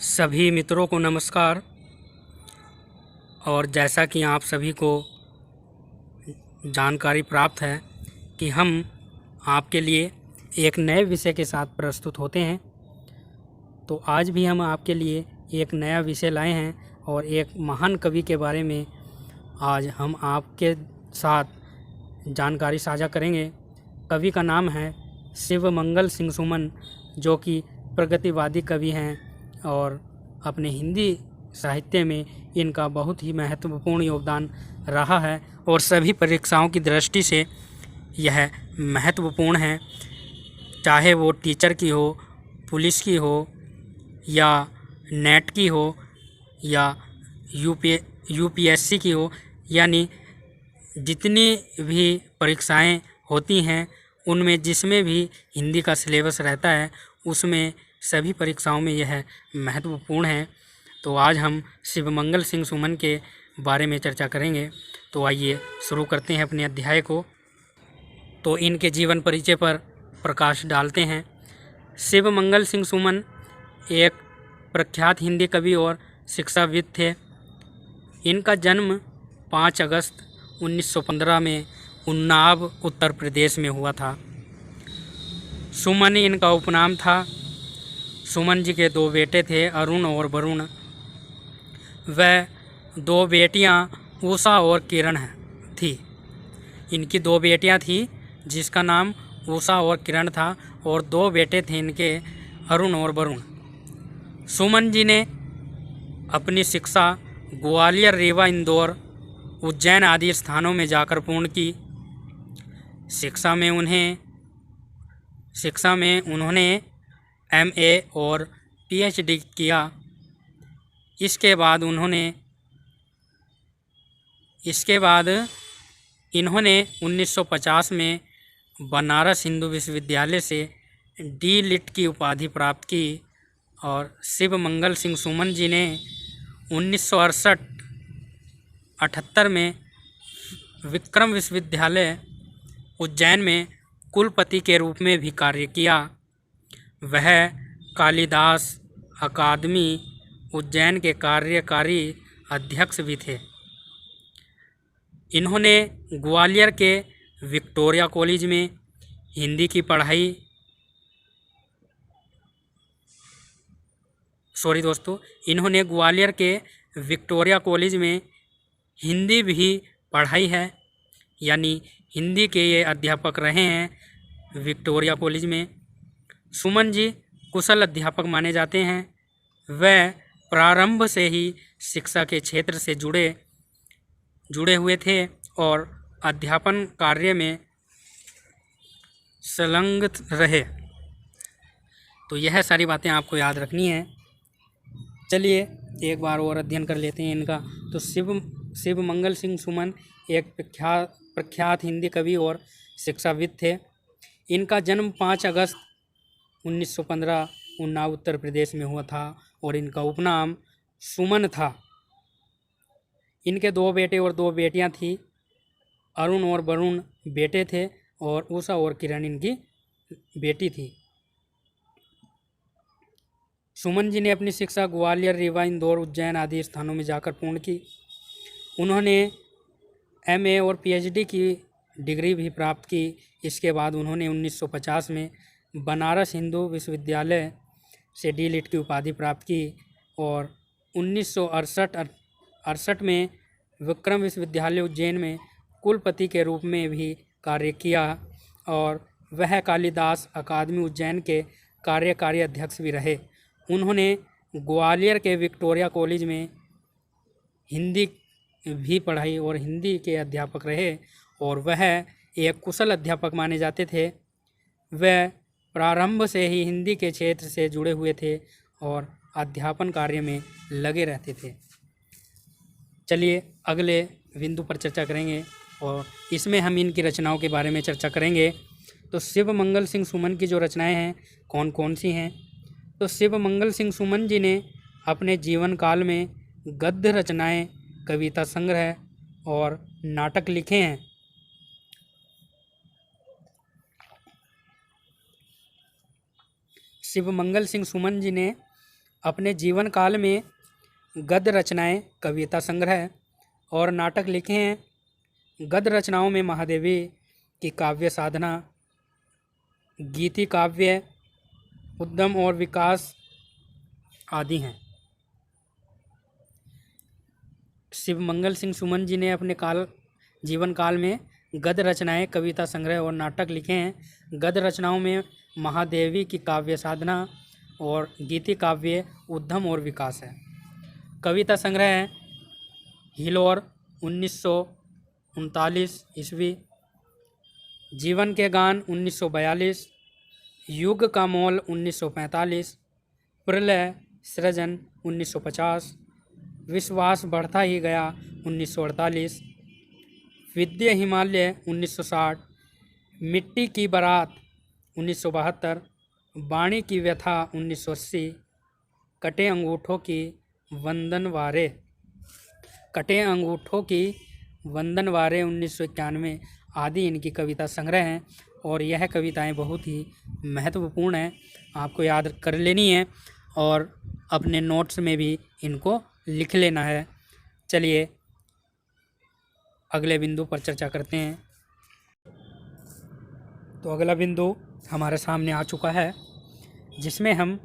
सभी मित्रों को नमस्कार। और जैसा कि आप सभी को जानकारी प्राप्त है कि हम आपके लिए एक नए विषय के साथ प्रस्तुत होते हैं, तो आज भी हम आपके लिए एक नया विषय लाए हैं और एक महान कवि के बारे में आज हम आपके साथ जानकारी साझा करेंगे। कवि का नाम है शिवमंगल सिंह सुमन, जो कि प्रगतिवादी कवि हैं और अपने हिंदी साहित्य में इनका बहुत ही महत्वपूर्ण योगदान रहा है और सभी परीक्षाओं की दृष्टि से यह महत्वपूर्ण है, चाहे वो टीचर की हो, पुलिस की हो या नेट की हो या यूपीएससी की हो, यानी जितनी भी परीक्षाएं होती हैं उनमें जिसमें भी हिंदी का सिलेबस रहता है उसमें सभी परीक्षाओं में यह महत्वपूर्ण है। तो आज हम शिवमंगल सिंह सुमन के बारे में चर्चा करेंगे। तो आइए शुरू करते हैं अपने अध्याय को। तो इनके जीवन परिचय पर प्रकाश डालते हैं। शिवमंगल सिंह सुमन एक प्रख्यात हिंदी कवि और शिक्षाविद थे। इनका जन्म 5 अगस्त 1915 में उन्नाव उत्तर प्रदेश में हुआ था। सुमन इनका उपनाम था। सुमन जी के 2 बेटे थे, अरुण और वरुण। वह 2 बेटियां उषा और किरण थी। इनकी 2 बेटियां थी जिसका नाम उषा और किरण था और 2 बेटे थे इनके, अरुण और वरुण। सुमन जी ने अपनी शिक्षा ग्वालियर, रीवा, इंदौर, उज्जैन आदि स्थानों में जाकर पूर्ण की। शिक्षा में उन्होंने एमए और पीएचडी किया। इसके बाद इन्होंने 1950 में बनारस हिंदू विश्वविद्यालय से डी.लिट की उपाधि प्राप्त की और शिवमंगल सिंह सुमन जी ने 1968-78 में विक्रम विश्वविद्यालय उज्जैन में कुलपति के रूप में भी कार्य किया। वह कालिदास अकादमी उज्जैन के कार्यकारी अध्यक्ष भी थे। इन्होंने ग्वालियर के विक्टोरिया कॉलेज में हिंदी की पढ़ाई इन्होंने ग्वालियर के विक्टोरिया कॉलेज में हिंदी भी पढ़ाई है, यानी हिंदी के ये अध्यापक रहे हैं विक्टोरिया कॉलेज में। सुमन जी कुशल अध्यापक माने जाते हैं। वह प्रारंभ से ही शिक्षा के क्षेत्र से जुड़े हुए थे और अध्यापन कार्य में संलग्न रहे। तो यह सारी बातें आपको याद रखनी है। चलिए एक बार और अध्ययन कर लेते हैं इनका। तो शिवमंगल सिंह सुमन एक प्रख्यात हिंदी कवि और शिक्षाविद थे। इनका जन्म 5 अगस्त 1915 उन्नाव उत्तर प्रदेश में हुआ था और इनका उपनाम सुमन था। इनके 2 बेटे और 2 बेटियां थी। अरुण और वरुण बेटे थे और उषा और किरण इनकी बेटी थी। सुमन जी ने अपनी शिक्षा ग्वालियर, रीवा, इंदौर, उज्जैन आदि स्थानों में जाकर पूर्ण की। उन्होंने एमए और पीएचडी की डिग्री भी प्राप्त की। इसके बाद उन्होंने 1950 में बनारस हिंदू विश्वविद्यालय से डी.लिट की उपाधि प्राप्त की और 1968 में विक्रम विश्वविद्यालय उज्जैन में कुलपति के रूप में भी कार्य किया और वह कालिदास अकादमी उज्जैन के कार्यकारी अध्यक्ष भी रहे। उन्होंने ग्वालियर के विक्टोरिया कॉलेज में हिंदी भी पढ़ाई और हिंदी के अध्यापक रहे और वह एक कुशल अध्यापक माने जाते थे। वह प्रारंभ से ही हिंदी के क्षेत्र से जुड़े हुए थे और अध्यापन कार्य में लगे रहते थे। चलिए अगले बिंदु पर चर्चा करेंगे और इसमें हम इनकी रचनाओं के बारे में चर्चा करेंगे। तो शिवमंगल सिंह सुमन की जो रचनाएं हैं कौन कौन सी हैं? तो शिवमंगल सिंह सुमन जी ने अपने जीवन काल में गद्य रचनाएं, कविता संग्रह और नाटक लिखे हैं। शिवमंगल सिंह सुमन जी ने अपने जीवन काल में गद्य रचनाएं, कविता संग्रह और नाटक लिखे हैं। गद्य रचनाओं में महादेवी की काव्य साधना, गीति काव्य, उद्यम और विकास आदि हैं। शिव मंगल सिंह सुमन जी ने अपने जीवन काल में गद्य रचनाएं, कविता संग्रह और नाटक लिखे हैं। गद्य रचनाओं में महादेवी की काव्य साधना और गीति काव्य, उद्यम और विकास है। कविता संग्रह है हिलोर 1939 ईस्वी, जीवन के गान 1942, युग का मोल 1945, प्रलय सृजन 1950, विश्वास बढ़ता ही गया 1948, विद्या हिमालय 1960, मिट्टी की बारात 1972, वाणी की व्यथा 1980, कटे अंगूठों की वंदनवारे 1991 आदि इनकी कविता संग्रह हैं। और यह कविताएं बहुत ही महत्वपूर्ण हैं, आपको याद कर लेनी है और अपने नोट्स में भी इनको लिख लेना है। चलिए अगले बिंदु पर चर्चा करते हैं। तो अगला बिंदु हमारे सामने आ चुका है, जिसमें हम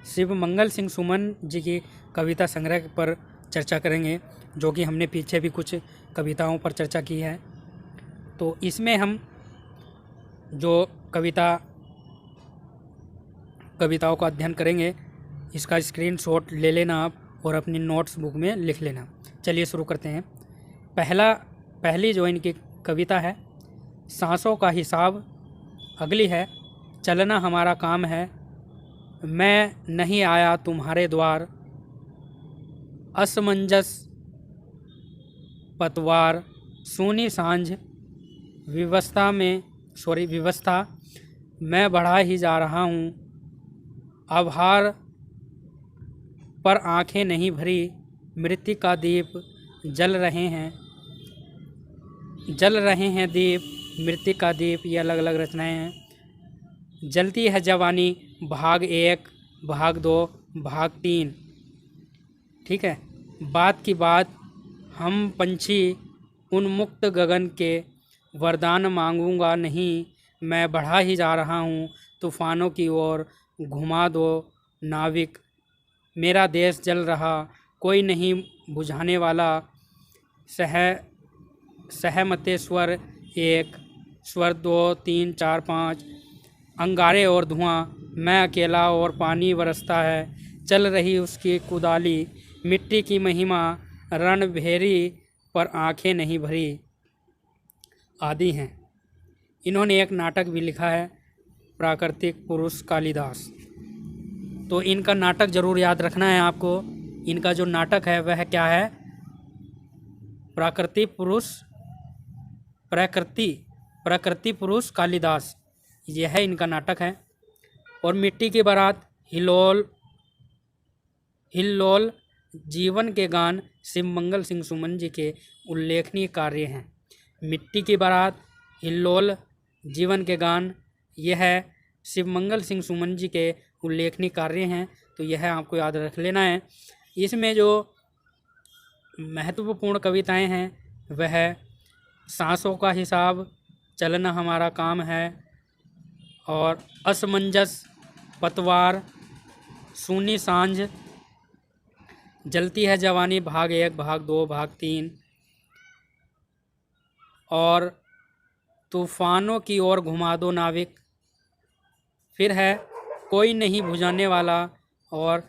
शिव मंगल सिंह सुमन जी की कविता संग्रह पर चर्चा करेंगे, जो कि हमने पीछे भी कुछ कविताओं पर चर्चा की है। तो इसमें हम जो कविताओं का अध्ययन करेंगे, इसका स्क्रीनशॉट ले लेना आप और अपनी नोट्स बुक में लिख लेना। चलिए शुरू करते हैं। पहली जो इनकी कविता है, सांसों का हिसाब। अगली है, चलना हमारा काम है। मैं नहीं आया तुम्हारे द्वार। असमंजस पतवार, सूनी सांझ, विवस्था मैं बढ़ा ही जा रहा हूँ। आभार पर आंखें नहीं भरी, मृत्यु का दीप जल रहे हैं दीप, मृत्यु का दीप। ये अलग अलग रचनाएं हैं। जलती है जवानी, भाग 1, भाग 2, भाग 3। ठीक है। बात की बात, हम पंछी उन्मुक्त गगन के, वरदान मांगूंगा नहीं, मैं बढ़ा ही जा रहा हूँ। तूफानों की ओर घुमा दो नाविक, मेरा देश जल रहा, कोई नहीं बुझाने वाला। सहमते स्वर 1, स्वर 2, 3, 4, 5। अंगारे और धुआं, मैं अकेला और पानी बरसता है। चल रही उसकी कुदाली, मिट्टी की महिमा, रणभेरी पर आंखें नहीं भरी आदि हैं। इन्होंने एक नाटक भी लिखा है, प्राकृतिक पुरुष कालिदास। तो इनका नाटक ज़रूर याद रखना है आपको। इनका जो नाटक है वह क्या है? प्रकृति पुरुष कालिदास, यह है इनका नाटक है। और मिट्टी की बारात, हिल्लोल, जीवन के गान शिव मंगल सिंह सुमन जी के उल्लेखनीय कार्य हैं। मिट्टी की बारात, हिल्लोल, जीवन के गान, यह शिव मंगल सिंह सुमन जी के उल्लेखनीय कार्य हैं। तो यह आपको याद रख लेना है। इसमें जो महत्वपूर्ण कविताएं हैं वह सांसों का हिसाब, चलना हमारा काम है, और असमंजस पतवार, सूनी सांझ, जलती है जवानी, भाग 1, भाग 2, भाग 3, और तूफानों की ओर घुमा दो नाविक। फिर है कोई नहीं बुझाने वाला, और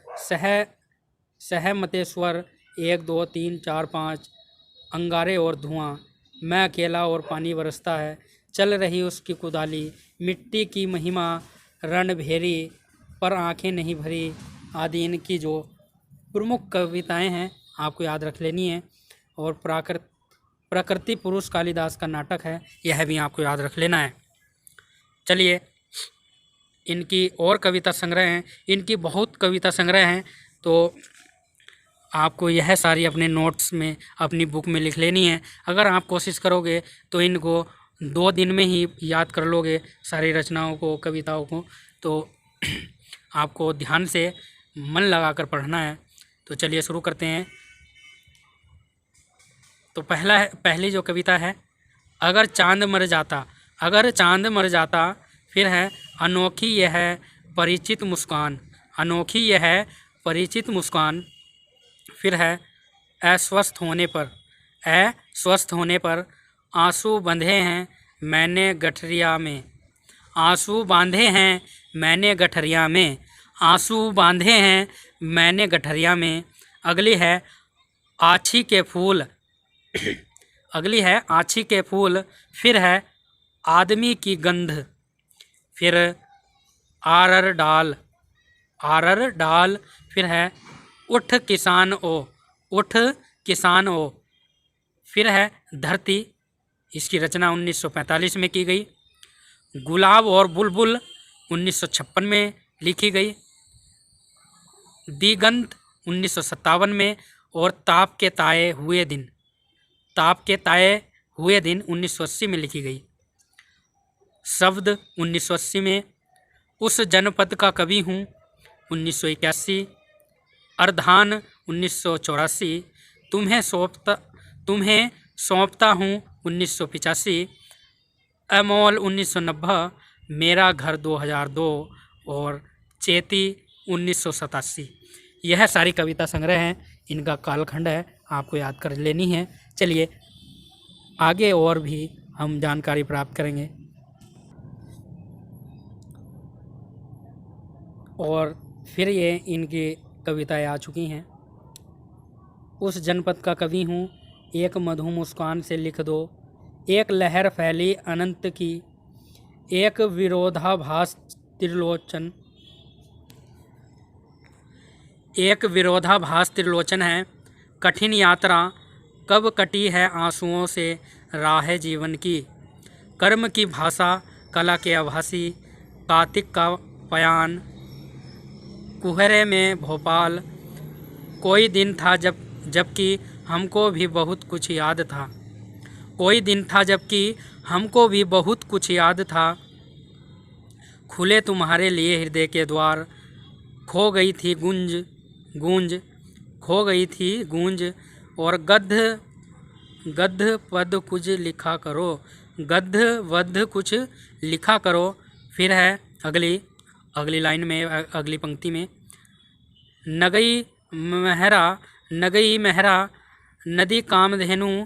सहमते स्वर 1, 2, 3, 4, 5। अंगारे और धुआं, मैं अकेला और पानी बरसता है। चल रही उसकी कुदाली, मिट्टी की महिमा, रणभेरी पर आंखें नहीं भरी आदि इनकी जो प्रमुख कविताएं हैं आपको याद रख लेनी है। और प्रकृति पुरुष कालिदास का नाटक है, यह भी आपको याद रख लेना है। चलिए इनकी और कविता संग्रह हैं, इनकी बहुत कविता संग्रह हैं, तो आपको यह सारी अपने नोट्स में, अपनी बुक में लिख लेनी है। अगर आप कोशिश करोगे तो इनको 2 दिन में ही याद कर लोगे, सारी रचनाओं को, कविताओं को। तो आपको ध्यान से मन लगाकर पढ़ना है। तो चलिए शुरू करते हैं। तो पहली जो कविता है, अगर चांद मर जाता। अगर चांद मर जाता, फिर है अनोखी यह परिचित मुस्कान। अनोखी यह परिचित मुस्कान। फिर है अस्वस्थ होने पर। अस्वस्थ होने पर आंसू बंधे हैं मैंने गठरिया में। आंसू बांधे हैं मैंने गठरिया में। आंसू बांधे हैं मैंने गठरिया में। अगली है आछी के फूल। अगली है आछी के फूल। फिर है आदमी की गंध। फिर आरर डाल। आरर डाल। फिर है उठ किसान ओ। उठ किसान ओ। फिर है धरती। इसकी रचना 1945 में की गई। गुलाब और बुलबुल 1956 में लिखी गई। दिगंत 1957 में। और ताप के ताए हुए दिन। ताप के ताए हुए दिन 1980 में लिखी गई। शब्द 1980 में। उस जनपद का कवि हूँ 1981। अर्धान 1984। तुम्हें सौंपता हूँ 1985। अमोल 1990। मेरा घर 2002। और चेती 1987। यह सारी कविता संग्रह हैं। इनका कालखंड है, आपको याद कर लेनी है। चलिए आगे और भी हम जानकारी प्राप्त करेंगे। और फिर ये इनकी कविताएं आ चुकी हैं। उस जनपद का कवि हूँ, एक मधु मुस्कान से लिख दो। एक लहर फैली अनंत की, एक विरोधाभास त्रिलोचन। एक विरोधाभास त्रिलोचन है। कठिन यात्रा कब कटी है आंसुओं से राह जीवन की। कर्म की भाषा कला के आभासी, कार्तिक का पयान कुहरे में भोपाल। कोई दिन था जबकि हमको भी बहुत कुछ याद था। कोई दिन था जबकि हमको भी बहुत कुछ याद था। खुले तुम्हारे लिए हृदय के द्वार। खो गई थी गूंज। खो गई थी गूंज। और गद्ध पद कुछ लिखा करो। गद्ध वद्ध कुछ लिखा करो। फिर है अगली लाइन में, अगली पंक्ति में, नगई मेहरा नदी कामधेनु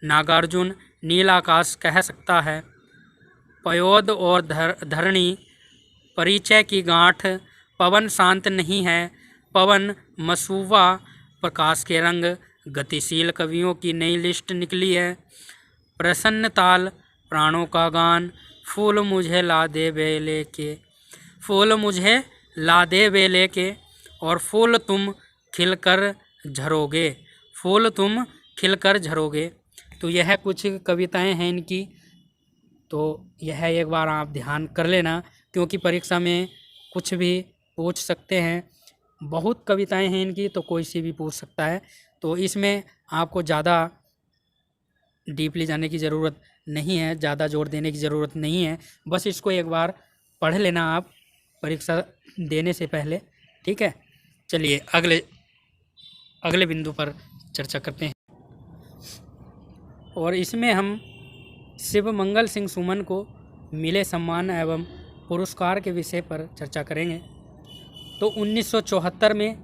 नागार्जुन नीलाकाश कह सकता है। पयोद और धरणी परिचय की गांठ। पवन शांत नहीं है, पवन मसूवा प्रकाश के रंग। गतिशील कवियों की नई लिस्ट निकली है। प्रसन्न ताल प्राणों का गान। फूल मुझे ला दे बेले के। फूल मुझे ला दे बेले के। और फूल तुम खिलकर झरोगे। फूल तुम खिलकर झरोगे। तो यह कुछ कविताएं हैं इनकी। तो यह एक बार आप ध्यान कर लेना, क्योंकि परीक्षा में कुछ भी पूछ सकते हैं। बहुत कविताएं हैं इनकी, तो कोई सी भी पूछ सकता है। तो इसमें आपको ज़्यादा डीपली जाने की ज़रूरत नहीं है, ज़्यादा जोर देने की ज़रूरत नहीं है। बस इसको एक बार पढ़ लेना आप परीक्षा देने से पहले, ठीक है। चलिए अगले बिंदु पर चर्चा करते हैं। और इसमें हम शिवमंगल सिंह सुमन को मिले सम्मान एवं पुरस्कार के विषय पर चर्चा करेंगे। तो 1974 में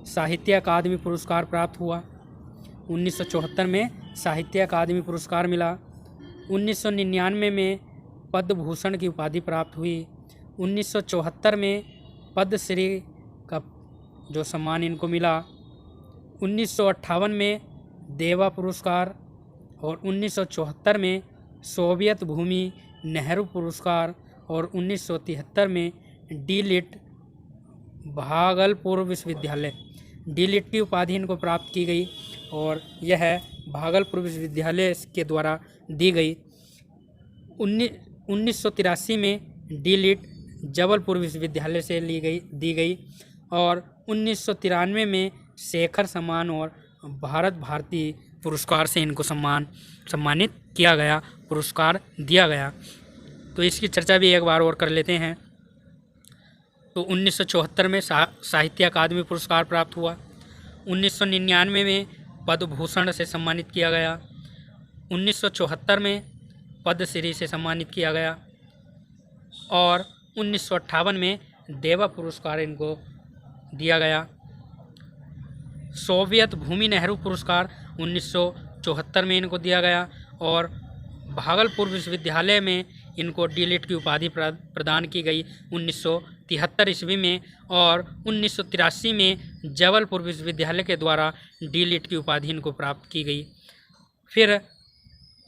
साहित्य अकादमी पुरस्कार प्राप्त हुआ। 1974 में साहित्य अकादमी पुरस्कार मिला। 1999 में पद्म भूषण की उपाधि प्राप्त हुई। 1974 में पद्मश्री का जो सम्मान इनको मिला। 1958 में देवा पुरस्कार। और 1974 में सोवियत भूमि नेहरू पुरस्कार। और 1973 में डी.लिट भागलपुर विश्वविद्यालय डी.लिट की उपाधि इनको प्राप्त की गई। और यह भागलपुर विश्वविद्यालय के द्वारा दी गई। 1983 में डी.लिट जबलपुर विश्वविद्यालय से दी गई। और 1993 में शेखर सम्मान और भारत भारती पुरस्कार से इनको सम्मानित किया गया, पुरस्कार दिया गया। तो इसकी चर्चा भी एक बार और कर लेते हैं। तो 1974 में साहित्य अकादमी पुरस्कार प्राप्त हुआ। 1999 में पद्म भूषण से सम्मानित किया गया। 1974 में पद्मश्री से सम्मानित किया गया और 1958 में देवा पुरस्कार इनको दिया गया। सोवियत भूमि नेहरू पुरस्कार 1974 में इनको दिया गया और भागलपुर विश्वविद्यालय में इनको डीलिट की उपाधि प्रदान की गई 1973 ईस्वी में और 1983 में जबलपुर विश्वविद्यालय के द्वारा डीलिट की उपाधि इनको प्राप्त की गई। फिर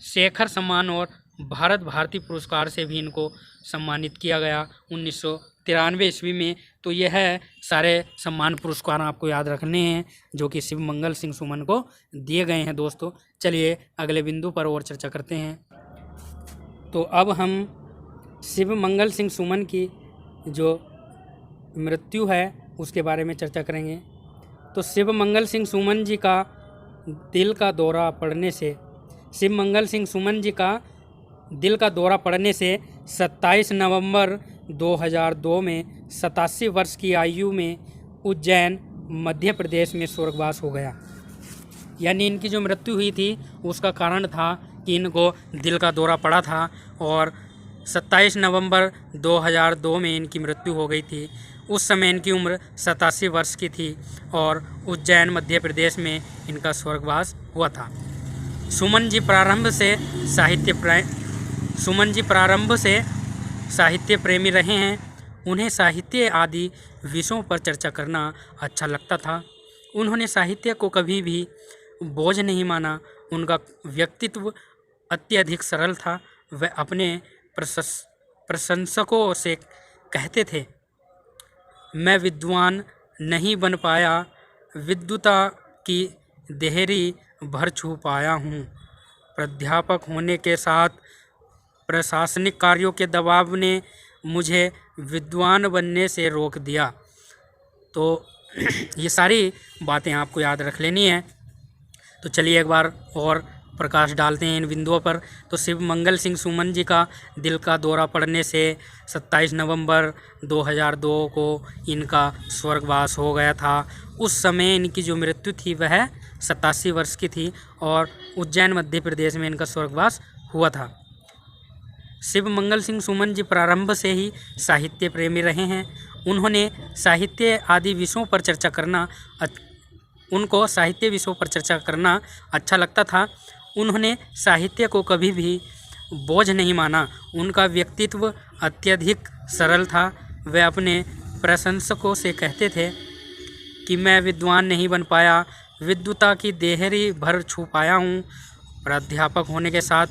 शेखर सम्मान और भारत भारती पुरस्कार से भी इनको सम्मानित किया गया 1993 ईस्वी में। तो यह सारे सम्मान पुरस्कार आपको याद रखने हैं जो कि शिव मंगल सिंह सुमन को दिए गए हैं दोस्तों। चलिए अगले बिंदु पर और चर्चा करते हैं। तो अब हम शिव मंगल सिंह सुमन की जो मृत्यु है उसके बारे में चर्चा करेंगे। तो शिव मंगल सिंह सुमन जी का दिल का दौरा पड़ने से 27 नवंबर 2002 में 87 वर्ष की आयु में उज्जैन मध्य प्रदेश में स्वर्गवास हो गया। यानी इनकी जो मृत्यु हुई थी उसका कारण था कि इनको दिल का दौरा पड़ा था और 27 नवंबर 2002 में इनकी मृत्यु हो गई थी। उस समय इनकी उम्र 87 वर्ष की थी और उज्जैन मध्य प्रदेश में इनका स्वर्गवास हुआ था। सुमन जी प्रारंभ से साहित्य प्रेमी रहे हैं। उन्हें साहित्य आदि विषयों पर चर्चा करना अच्छा लगता था। उन्होंने साहित्य को कभी भी बोझ नहीं माना। उनका व्यक्तित्व अत्यधिक सरल था। वह अपने प्रशंसकों से कहते थे, मैं विद्वान नहीं बन पाया, विद्वता की देहरी भर छू पाया हूँ। प्राध्यापक होने के साथ प्रशासनिक कार्यों के दबाव ने मुझे विद्वान बनने से रोक दिया। तो ये सारी बातें आपको याद रख लेनी है। तो चलिए एक बार और प्रकाश डालते हैं इन बिंदुओं पर। तो शिव मंगल सिंह सुमन जी का दिल का दौरा पड़ने से 27 नवंबर 2002 को इनका स्वर्गवास हो गया था। उस समय इनकी जो मृत्यु थी वह 87 वर्ष की थी और उज्जैन मध्य प्रदेश में इनका स्वर्गवास हुआ था। शिव मंगल सिंह सुमन जी प्रारंभ से ही साहित्य प्रेमी रहे हैं। उन्होंने साहित्य आदि विषयों पर चर्चा करना उनको साहित्य विषयों पर चर्चा करना अच्छा लगता था। उन्होंने साहित्य को कभी भी बोझ नहीं माना। उनका व्यक्तित्व अत्यधिक सरल था। वे अपने प्रशंसकों से कहते थे कि मैं विद्वान नहीं बन पाया, विद्वता की देहरी भर छू पाया हूँ। प्राध्यापक होने के साथ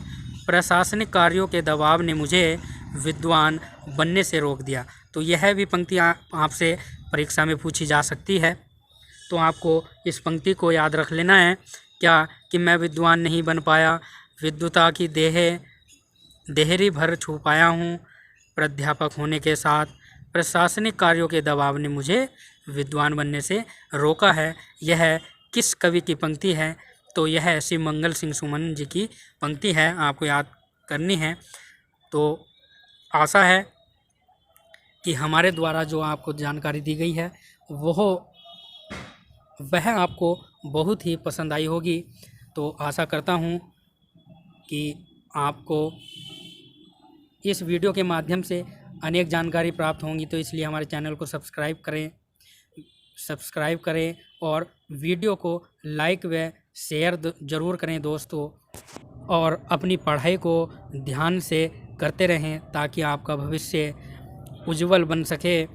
प्रशासनिक कार्यों के दबाव ने मुझे विद्वान बनने से रोक दिया। तो यह भी पंक्ति आपसे परीक्षा में पूछी जा सकती है। तो आपको इस पंक्ति को याद रख लेना है क्या कि मैं विद्वान नहीं बन पाया, विद्वता की देहरी भर छू पाया हूँ। प्राध्यापक होने के साथ प्रशासनिक कार्यों के दबाव ने मुझे विद्वान बनने से रोका है। यह किस कवि की पंक्ति है? तो यह शिव मंगल सिंह सुमन जी की पंक्ति है, आपको याद करनी है। तो आशा है कि हमारे द्वारा जो आपको जानकारी दी गई है वह आपको बहुत ही पसंद आई होगी। तो आशा करता हूँ कि आपको इस वीडियो के माध्यम से अनेक जानकारी प्राप्त होंगी। तो इसलिए हमारे चैनल को सब्सक्राइब करें और वीडियो को लाइक व शेयर ज़रूर करें दोस्तों, और अपनी पढ़ाई को ध्यान से करते रहें ताकि आपका भविष्य उज्जवल बन सके।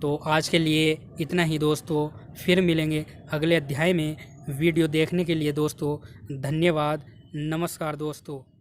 तो आज के लिए इतना ही दोस्तों, फिर मिलेंगे अगले अध्याय में। वीडियो देखने के लिए दोस्तों धन्यवाद। नमस्कार दोस्तों।